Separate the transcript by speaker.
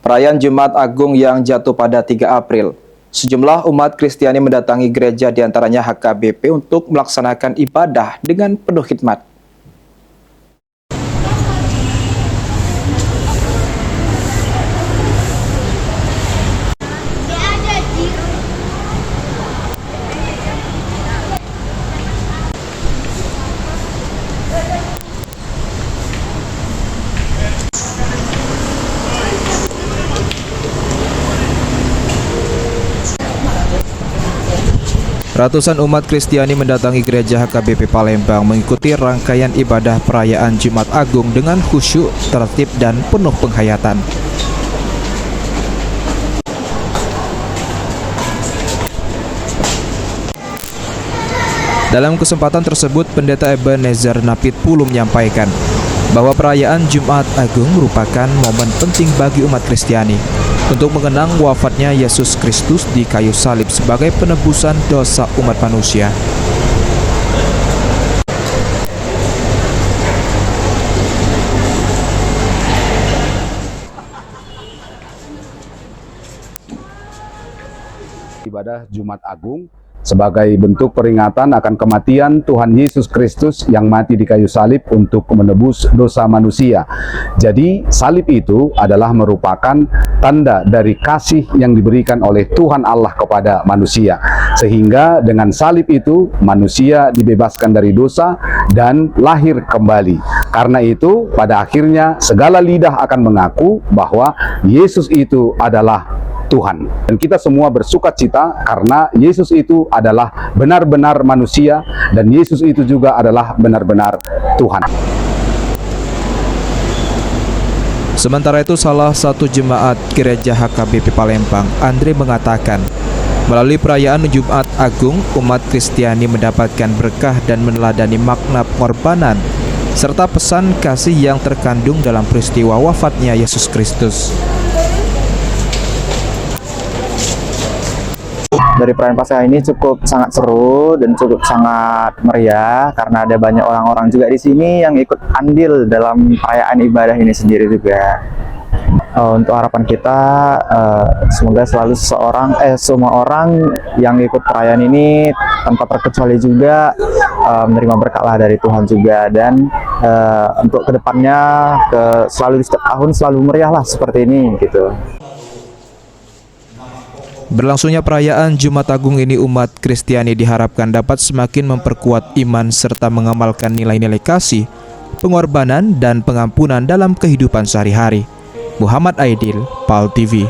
Speaker 1: Perayaan Jumat Agung yang jatuh pada 3 April. Sejumlah umat Kristiani mendatangi gereja diantaranya HKBP untuk melaksanakan ibadah dengan penuh khidmat. Ratusan umat Kristiani mendatangi gereja HKBP Palembang mengikuti rangkaian ibadah perayaan Jumat Agung dengan khusyuk, tertib, dan penuh penghayatan. Dalam kesempatan tersebut, Pendeta Ebenezer Napit Pulu menyampaikan bahwa perayaan Jumat Agung merupakan momen penting bagi umat Kristiani untuk mengenang wafatnya Yesus Kristus di kayu salib sebagai penebusan dosa umat manusia.
Speaker 2: Ibadah Jumat Agung sebagai bentuk peringatan akan kematian Tuhan Yesus Kristus yang mati di kayu salib untuk menebus dosa manusia. Jadi salib itu adalah merupakan tanda dari kasih yang diberikan oleh Tuhan Allah kepada manusia. Sehingga dengan salib itu manusia dibebaskan dari dosa dan lahir kembali. Karena itu pada akhirnya segala lidah akan mengaku bahwa Yesus itu adalah Tuhan. Dan kita semua bersuka cita karena Yesus itu adalah benar-benar manusia dan Yesus itu juga adalah benar-benar Tuhan.
Speaker 1: Sementara itu, salah satu jemaat gereja HKBP Palembang, Andre, mengatakan, melalui perayaan Jumat Agung, umat Kristiani mendapatkan berkah dan meneladani makna pengorbanan serta pesan kasih yang terkandung dalam peristiwa wafatnya Yesus Kristus.
Speaker 3: Dari perayaan Paskah ini cukup sangat seru dan cukup sangat meriah karena ada banyak orang-orang juga di sini yang ikut andil dalam perayaan ibadah ini sendiri juga. Untuk harapan kita semoga selalu semua orang yang ikut perayaan ini tanpa terkecuali juga menerima berkat lah dari Tuhan juga, dan untuk kedepannya selalu setiap tahun selalu meriah lah seperti ini gitu.
Speaker 1: Berlangsungnya perayaan Jumat Agung ini, umat Kristiani diharapkan dapat semakin memperkuat iman serta mengamalkan nilai-nilai kasih, pengorbanan, dan pengampunan dalam kehidupan sehari-hari. Muhammad Aidil, PAL TV.